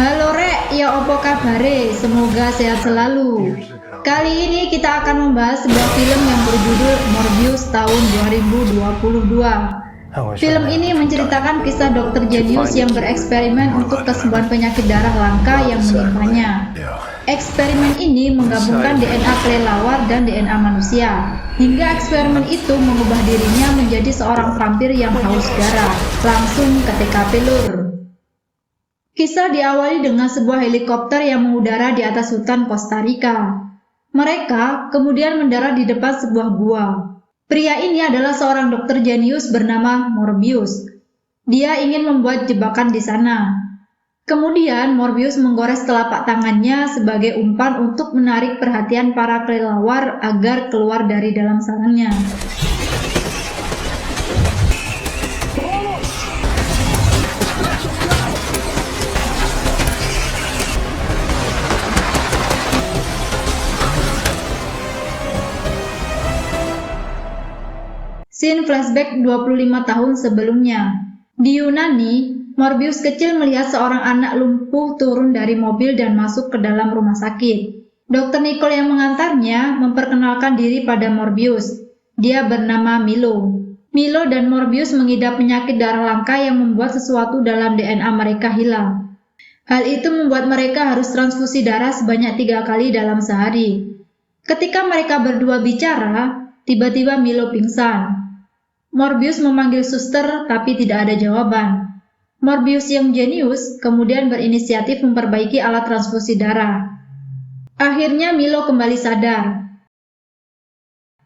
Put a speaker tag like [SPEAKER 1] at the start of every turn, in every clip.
[SPEAKER 1] Halo Rek, ya opo kabare? Semoga sehat selalu. Kali ini kita akan membahas sebuah film yang berjudul Morbius tahun 2022. Film ini menceritakan kisah Dr. Genius yang bereksperimen untuk kesembuhan penyakit darah langka yang menimpanya. Eksperimen ini menggabungkan DNA kelelawar dan DNA manusia, hingga eksperimen itu mengubah dirinya menjadi seorang vampir yang haus darah. Langsung ke TKP Lur. Kisah diawali dengan sebuah helikopter yang mengudara di atas hutan Costa Rica. Mereka kemudian mendarat di depan sebuah gua. Pria ini adalah seorang dokter jenius bernama Morbius. Dia ingin membuat jebakan di sana. Kemudian Morbius menggores telapak tangannya sebagai umpan untuk menarik perhatian para kelelawar agar keluar dari dalam sarangnya. Scene flashback 25 tahun sebelumnya. Di Yunani, Morbius kecil melihat seorang anak lumpuh turun dari mobil dan masuk ke dalam rumah sakit. Dr. Nicole yang mengantarnya memperkenalkan diri pada Morbius. Dia bernama Milo. Milo dan Morbius mengidap penyakit darah langka yang membuat sesuatu dalam DNA mereka hilang. Hal itu membuat mereka harus transfusi darah sebanyak 3 kali dalam sehari. Ketika mereka berdua bicara, tiba-tiba Milo pingsan. Morbius memanggil suster tapi tidak ada jawaban. Morbius yang jenius kemudian berinisiatif memperbaiki alat transfusi darah. Akhirnya Milo kembali sadar.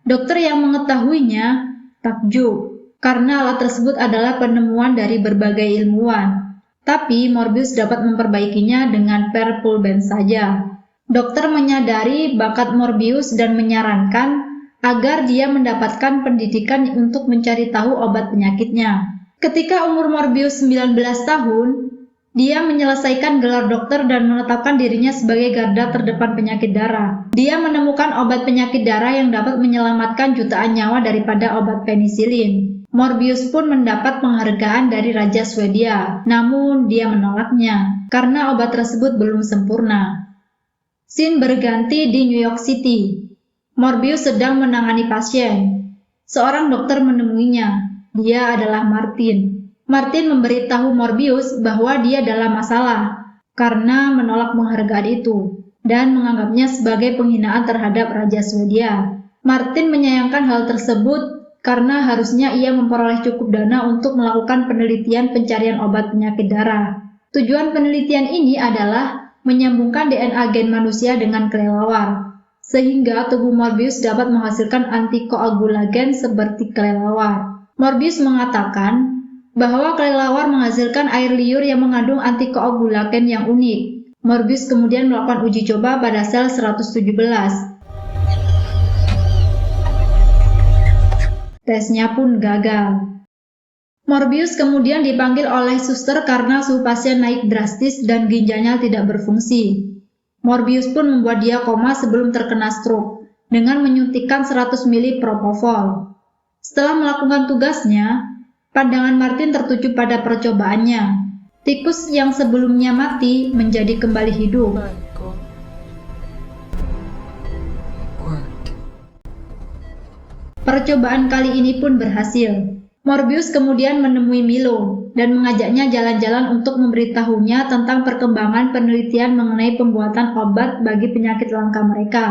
[SPEAKER 1] Dokter yang mengetahuinya takjub karena alat tersebut adalah penemuan dari berbagai ilmuwan. Tapi Morbius dapat memperbaikinya dengan perpulben saja. Dokter menyadari bakat Morbius dan menyarankan agar dia mendapatkan pendidikan untuk mencari tahu obat penyakitnya. Ketika umur Morbius 19 tahun, dia menyelesaikan gelar dokter dan menetapkan dirinya sebagai garda terdepan penyakit darah. Dia menemukan obat penyakit darah yang dapat menyelamatkan jutaan nyawa daripada obat penisilin. Morbius pun mendapat penghargaan dari Raja Swedia, namun dia menolaknya karena obat tersebut belum sempurna. Scene berganti di New York City. Morbius sedang menangani pasien. Seorang dokter menemuinya. Dia adalah Martin. Martin memberitahu Morbius bahwa dia dalam masalah karena menolak penghargaan itu dan menganggapnya sebagai penghinaan terhadap Raja Swedia. Martin menyayangkan hal tersebut karena harusnya ia memperoleh cukup dana untuk melakukan penelitian pencarian obat penyakit darah. Tujuan penelitian ini adalah menyambungkan DNA gen manusia dengan kelelawar, sehingga tubuh Morbius dapat menghasilkan antikoagulagen seperti kelelawar. Morbius mengatakan bahwa kelelawar menghasilkan air liur yang mengandung antikoagulagen yang unik. Morbius kemudian melakukan uji coba pada sel 117. Tesnya pun gagal. Morbius kemudian dipanggil oleh suster karena suhu pasien naik drastis dan ginjalnya tidak berfungsi. Morbius pun membuat dia koma sebelum terkena stroke dengan menyuntikkan 100 ml propofol. Setelah melakukan tugasnya, pandangan Martin tertuju pada percobaannya. Tikus yang sebelumnya mati menjadi kembali hidup. Percobaan kali ini pun berhasil. Morbius kemudian menemui Milo dan mengajaknya jalan-jalan untuk memberitahunya tentang perkembangan penelitian mengenai pembuatan obat bagi penyakit langka mereka.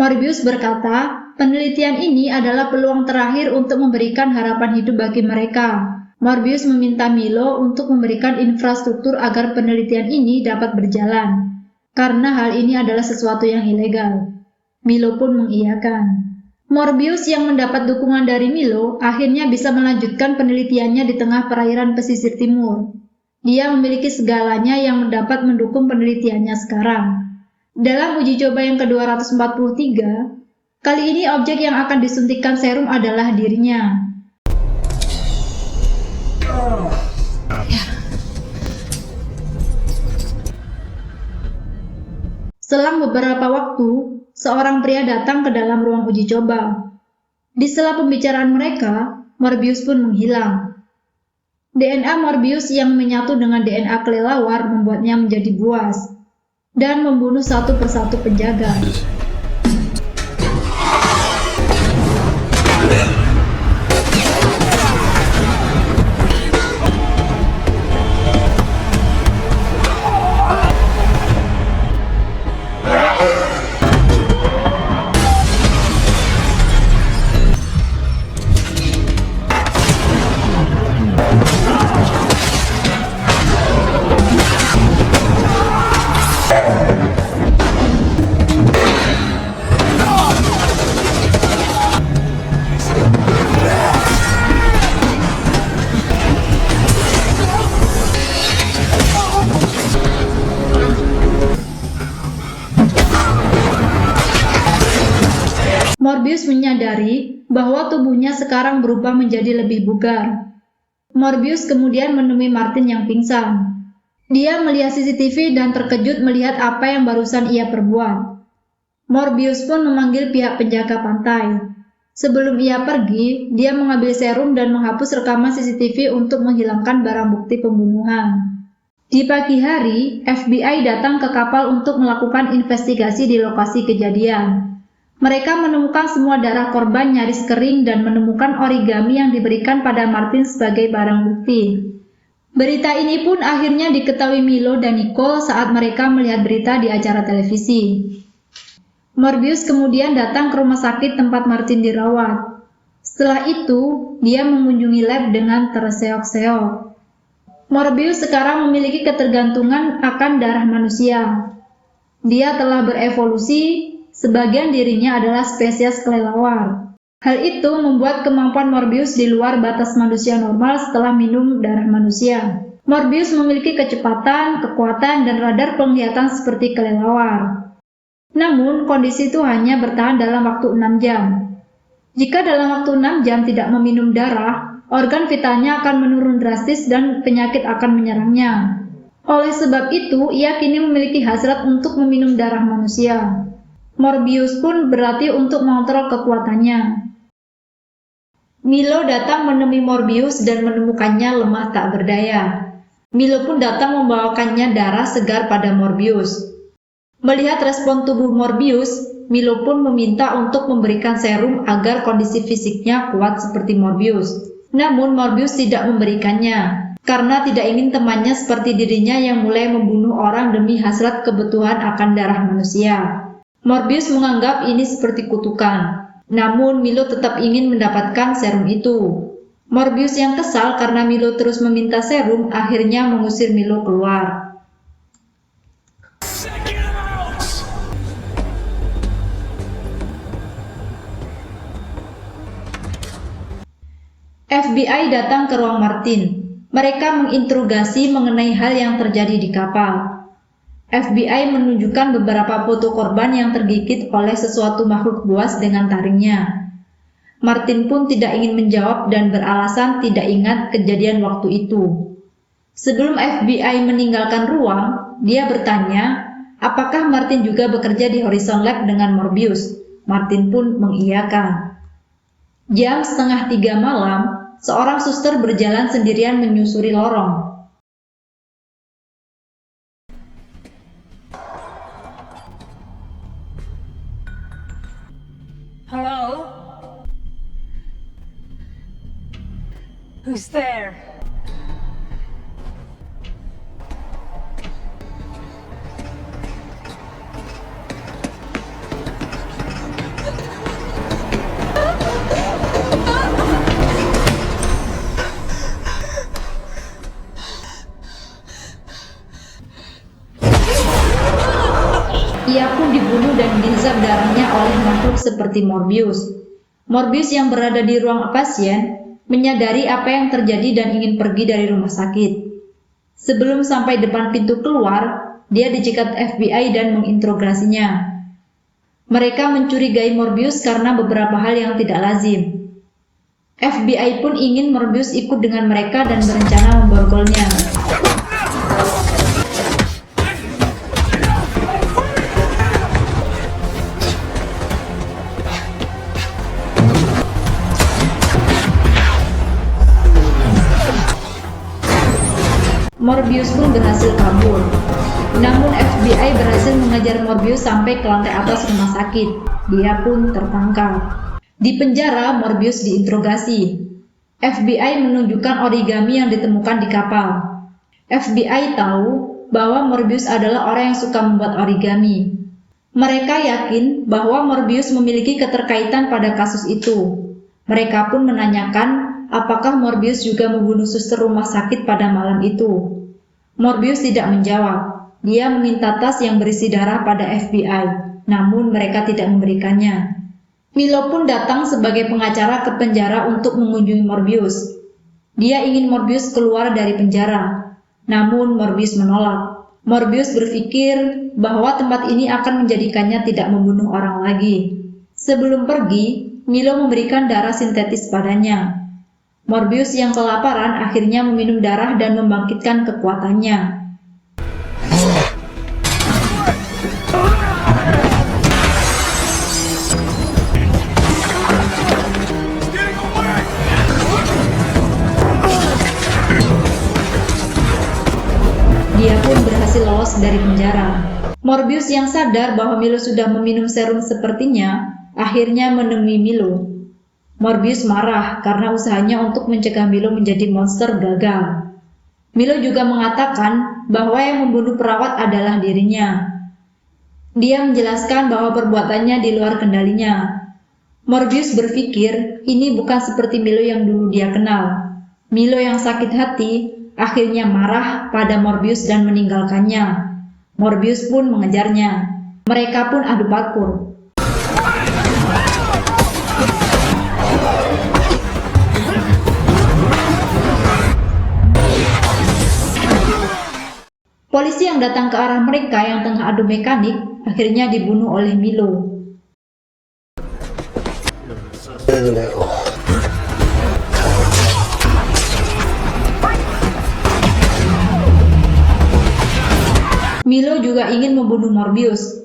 [SPEAKER 1] Morbius berkata, penelitian ini adalah peluang terakhir untuk memberikan harapan hidup bagi mereka. Morbius meminta Milo untuk memberikan infrastruktur agar penelitian ini dapat berjalan, karena hal ini adalah sesuatu yang ilegal. Milo pun mengiyakan. Morbius yang mendapat dukungan dari Milo akhirnya bisa melanjutkan penelitiannya di tengah perairan pesisir timur. Dia memiliki segalanya yang dapat mendukung penelitiannya sekarang. Dalam uji coba yang ke-243, kali ini objek yang akan disuntikkan serum adalah dirinya. Selang beberapa waktu, seorang pria datang ke dalam ruang uji coba. Di sela pembicaraan mereka, Morbius pun menghilang. DNA Morbius yang menyatu dengan DNA kelelawar membuatnya menjadi buas dan membunuh satu persatu penjaga. Morbius menyadari bahwa tubuhnya sekarang berubah menjadi lebih bugar. Morbius kemudian menemui Martin yang pingsan. Dia melihat CCTV dan terkejut melihat apa yang barusan ia perbuat. Morbius pun memanggil pihak penjaga pantai. Sebelum ia pergi, dia mengambil serum dan menghapus rekaman CCTV untuk menghilangkan barang bukti pembunuhan. Di pagi hari, FBI datang ke kapal untuk melakukan investigasi di lokasi kejadian. Mereka menemukan semua darah korban nyaris kering dan menemukan origami yang diberikan pada Martin sebagai barang bukti. Berita ini pun akhirnya diketahui Milo dan Nicole saat mereka melihat berita di acara televisi. Morbius kemudian datang ke rumah sakit tempat Martin dirawat. Setelah itu, dia mengunjungi lab dengan terseok-seok. Morbius sekarang memiliki ketergantungan akan darah manusia. Dia telah berevolusi. Sebagian dirinya adalah spesies kelelawar. Hal itu membuat kemampuan Morbius di luar batas manusia normal setelah minum darah manusia. Morbius memiliki kecepatan, kekuatan, dan radar penglihatan seperti kelelawar. Namun, kondisi itu hanya bertahan dalam waktu 6 jam. Jika dalam waktu 6 jam tidak meminum darah, organ vitalnya akan menurun drastis dan penyakit akan menyerangnya. Oleh sebab itu, ia kini memiliki hasrat untuk meminum darah manusia. Morbius pun berlatih untuk mengontrol kekuatannya. Milo datang menemui Morbius dan menemukannya lemah tak berdaya. Milo pun datang membawakannya darah segar pada Morbius. Melihat respon tubuh Morbius, Milo pun meminta untuk memberikan serum agar kondisi fisiknya kuat seperti Morbius. Namun Morbius tidak memberikannya, karena tidak ingin temannya seperti dirinya yang mulai membunuh orang demi hasrat kebutuhan akan darah manusia. Morbius menganggap ini seperti kutukan, namun Milo tetap ingin mendapatkan serum itu. Morbius yang kesal karena Milo terus meminta serum akhirnya mengusir Milo keluar. FBI datang ke ruang Martin. Mereka menginterogasi mengenai hal yang terjadi di kapal. FBI menunjukkan beberapa foto korban yang tergigit oleh sesuatu makhluk buas dengan taringnya. Martin pun tidak ingin menjawab dan beralasan tidak ingat kejadian waktu itu. Sebelum FBI meninggalkan ruang, dia bertanya, apakah Martin juga bekerja di Horizon Lab dengan Morbius? Martin pun mengiyakan. Jam 2:30 malam, seorang suster berjalan sendirian menyusuri lorong.
[SPEAKER 2] Hello? Who's there?
[SPEAKER 1] Ia pun dibunuh dan dihisap darahnya oleh makhluk seperti Morbius. Morbius yang berada di ruang pasien menyadari apa yang terjadi dan ingin pergi dari rumah sakit. Sebelum sampai depan pintu keluar, dia dicegat FBI dan menginterogasinya. Mereka mencurigai Morbius karena beberapa hal yang tidak lazim. FBI pun ingin Morbius ikut dengan mereka dan berencana memborgolnya. Morbius pun berhasil kabur. Namun FBI berhasil mengejar Morbius sampai ke lantai atas rumah sakit. Dia pun tertangkap. Di penjara, Morbius diinterogasi. FBI menunjukkan origami yang ditemukan di kapal. FBI tahu bahwa Morbius adalah orang yang suka membuat origami. Mereka yakin bahwa Morbius memiliki keterkaitan pada kasus itu. Mereka pun menanyakan apakah Morbius juga membunuh suster rumah sakit pada malam itu. Morbius tidak menjawab. Dia meminta tas yang berisi darah pada FBI, namun mereka tidak memberikannya. Milo pun datang sebagai pengacara ke penjara untuk mengunjungi Morbius. Dia ingin Morbius keluar dari penjara, namun Morbius menolak. Morbius berpikir bahwa tempat ini akan menjadikannya tidak membunuh orang lagi. Sebelum pergi, Milo memberikan darah sintetis padanya. Morbius yang kelaparan akhirnya meminum darah dan membangkitkan kekuatannya. Dia pun berhasil lolos dari penjara. Morbius yang sadar bahwa Milo sudah meminum serum sepertinya, akhirnya menemui Milo. Morbius marah karena usahanya untuk mencegah Milo menjadi monster gagal. Milo juga mengatakan bahwa yang membunuh perawat adalah dirinya. Dia menjelaskan bahwa perbuatannya di luar kendalinya. Morbius berpikir ini bukan seperti Milo yang dulu dia kenal. Milo yang sakit hati akhirnya marah pada Morbius dan meninggalkannya. Morbius pun mengejarnya. Mereka pun adu parkur. Polisi yang datang ke arah mereka yang tengah adu mekanik akhirnya dibunuh oleh Milo. Milo juga ingin membunuh Morbius.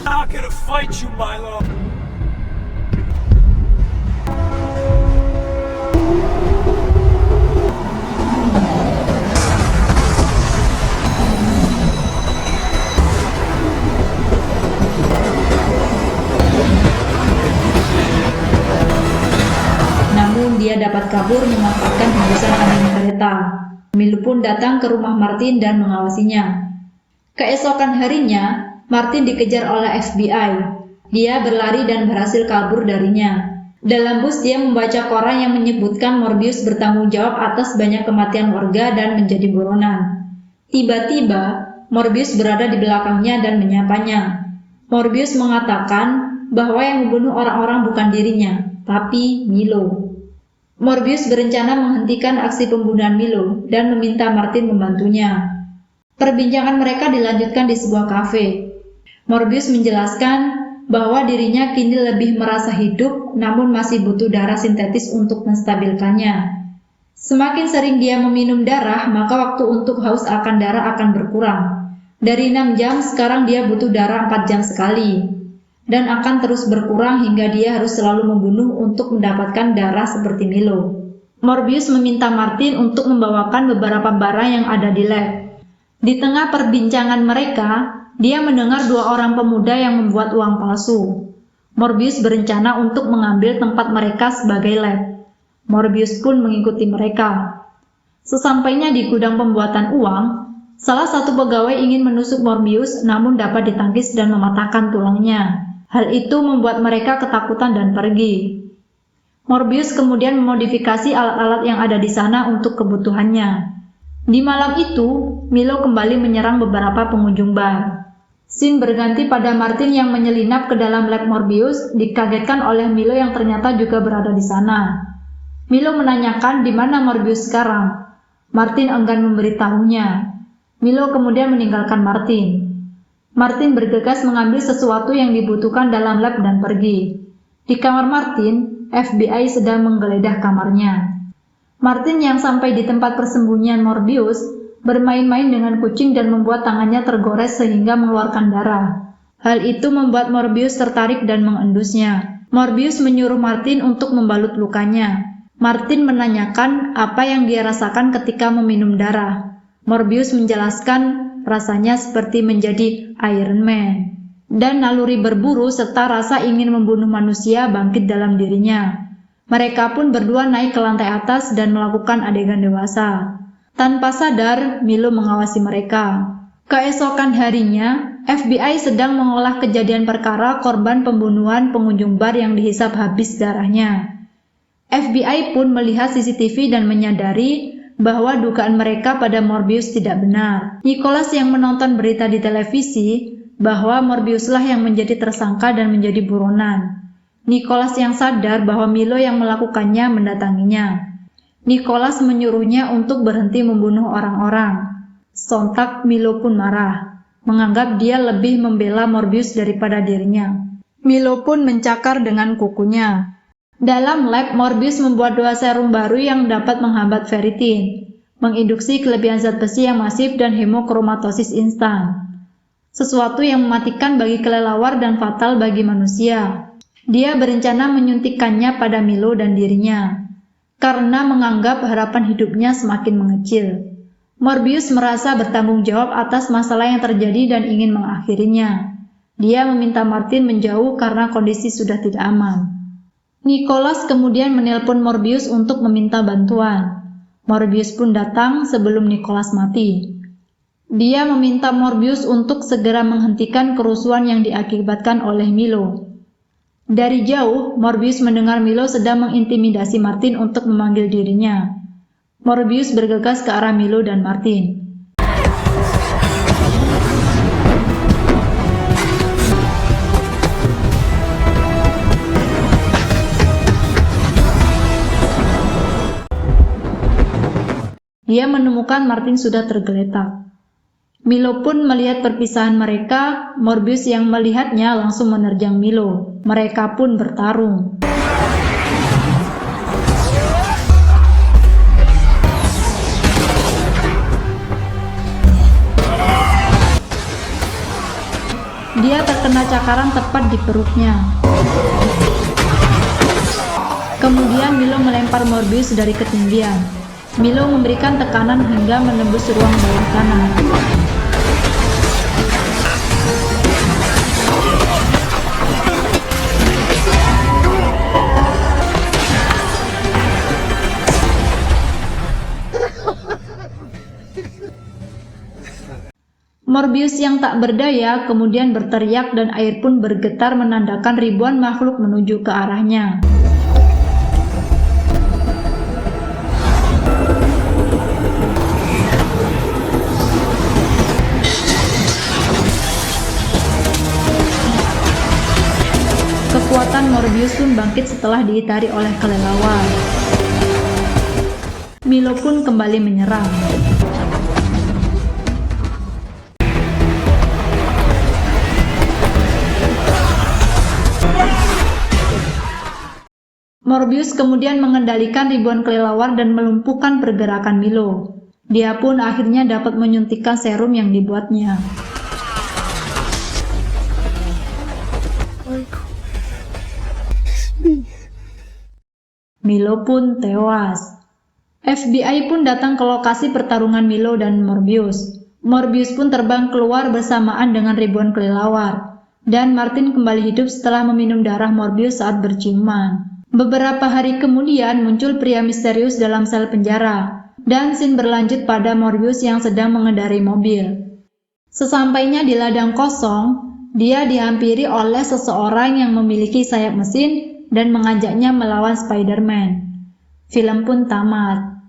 [SPEAKER 3] Not gonna fight you, Milo.
[SPEAKER 1] Dia dapat kabur memanfaatkan hembusan angin kereta. Milo pun datang ke rumah Martin dan mengawasinya. Keesokan harinya, Martin dikejar oleh FBI. Dia berlari dan berhasil kabur darinya. Dalam bus dia membaca koran yang menyebutkan Morbius bertanggung jawab atas banyak kematian warga dan menjadi buronan. Tiba-tiba, Morbius berada di belakangnya dan menyapanya. Morbius mengatakan bahwa yang membunuh orang-orang bukan dirinya, tapi Milo. Morbius berencana menghentikan aksi pembunuhan Milo dan meminta Martin membantunya. Perbincangan mereka dilanjutkan di sebuah kafe. Morbius menjelaskan bahwa dirinya kini lebih merasa hidup namun masih butuh darah sintetis untuk menstabilkannya. Semakin sering dia meminum darah, maka waktu untuk haus akan darah akan berkurang. Dari 6 jam, sekarang dia butuh darah 4 jam sekali. Dan akan terus berkurang hingga dia harus selalu membunuh untuk mendapatkan darah seperti Milo. Morbius meminta Martin untuk membawakan beberapa barang yang ada di lab. Di tengah perbincangan mereka, dia mendengar 2 orang pemuda yang membuat uang palsu. Morbius berencana untuk mengambil tempat mereka sebagai lab. Morbius pun mengikuti mereka. Sesampainya di gudang pembuatan uang, salah satu pegawai ingin menusuk Morbius namun dapat ditangkis dan mematahkan tulangnya. Hal itu membuat mereka ketakutan dan pergi. Morbius kemudian memodifikasi alat-alat yang ada di sana untuk kebutuhannya. Di malam itu, Milo kembali menyerang beberapa pengunjung bar. Scene berganti pada Martin yang menyelinap ke dalam lab Morbius, dikagetkan oleh Milo yang ternyata juga berada di sana. Milo menanyakan di mana Morbius sekarang. Martin enggan memberitahunya. Milo kemudian meninggalkan Martin. Martin bergegas mengambil sesuatu yang dibutuhkan dalam lab dan pergi. Di kamar Martin, FBI sedang menggeledah kamarnya. Martin yang sampai di tempat persembunyian Morbius bermain-main dengan kucing dan membuat tangannya tergores sehingga mengeluarkan darah. Hal itu membuat Morbius tertarik dan mengendusnya. Morbius menyuruh Martin untuk membalut lukanya. Martin menanyakan apa yang dia rasakan ketika meminum darah. Morbius menjelaskan rasanya seperti menjadi Iron Man. Dan naluri berburu serta rasa ingin membunuh manusia bangkit dalam dirinya. Mereka pun berdua naik ke lantai atas dan melakukan adegan dewasa. Tanpa sadar, Milo mengawasi mereka. Keesokan harinya, FBI sedang mengolah kejadian perkara korban pembunuhan pengunjung bar yang dihisap habis darahnya. FBI pun melihat CCTV dan menyadari bahwa dugaan mereka pada Morbius tidak benar. Nicholas yang menonton berita di televisi bahwa Morbiuslah yang menjadi tersangka dan menjadi buronan. Nicholas yang sadar bahwa Milo yang melakukannya mendatanginya. Nicholas menyuruhnya untuk berhenti membunuh orang-orang. Sontak Milo pun marah, menganggap dia lebih membela Morbius daripada dirinya. Milo pun mencakar dengan kukunya. Dalam lab, Morbius membuat 2 serum baru yang dapat menghambat ferritin, menginduksi kelebihan zat besi yang masif dan hemokromatosis instan. Sesuatu yang mematikan bagi kelelawar dan fatal bagi manusia. Dia berencana menyuntikkannya pada Milo dan dirinya, karena menganggap harapan hidupnya semakin mengecil. Morbius merasa bertanggung jawab atas masalah yang terjadi dan ingin mengakhirinya. Dia meminta Martin menjauh karena kondisi sudah tidak aman. Nicholas kemudian menelpon Morbius untuk meminta bantuan. Morbius pun datang sebelum Nicholas mati. Dia meminta Morbius untuk segera menghentikan kerusuhan yang diakibatkan oleh Milo. Dari jauh, Morbius mendengar Milo sedang mengintimidasi Martin untuk memanggil dirinya. Morbius bergegas ke arah Milo dan Martin. Dia menemukan Martin sudah tergeletak. Milo pun melihat perpisahan mereka. Morbius yang melihatnya langsung menerjang Milo. Mereka pun bertarung. Dia terkena cakaran tepat di perutnya. Kemudian Milo melempar Morbius dari ketinggian. Milo memberikan tekanan hingga menembus ruang bawah tanah. Morbius yang tak berdaya kemudian berteriak dan air pun bergetar menandakan ribuan makhluk menuju ke arahnya. Kekuatan Morbius pun bangkit setelah diitari oleh kelelawar. Milo pun kembali menyerang. Morbius kemudian mengendalikan ribuan kelelawar dan melumpuhkan pergerakan Milo. Dia pun akhirnya dapat menyuntikkan serum yang dibuatnya. Milo pun tewas. FBI pun datang ke lokasi pertarungan Milo dan Morbius. Morbius pun terbang keluar bersamaan dengan ribuan kelelawar. Dan Martin kembali hidup setelah meminum darah Morbius saat berciuman. Beberapa hari kemudian muncul pria misterius dalam sel penjara, dan scene berlanjut pada Morbius yang sedang mengendarai mobil. Sesampainya di ladang kosong, dia dihampiri oleh seseorang yang memiliki sayap mesin dan mengajaknya melawan Spider-Man. Film pun tamat.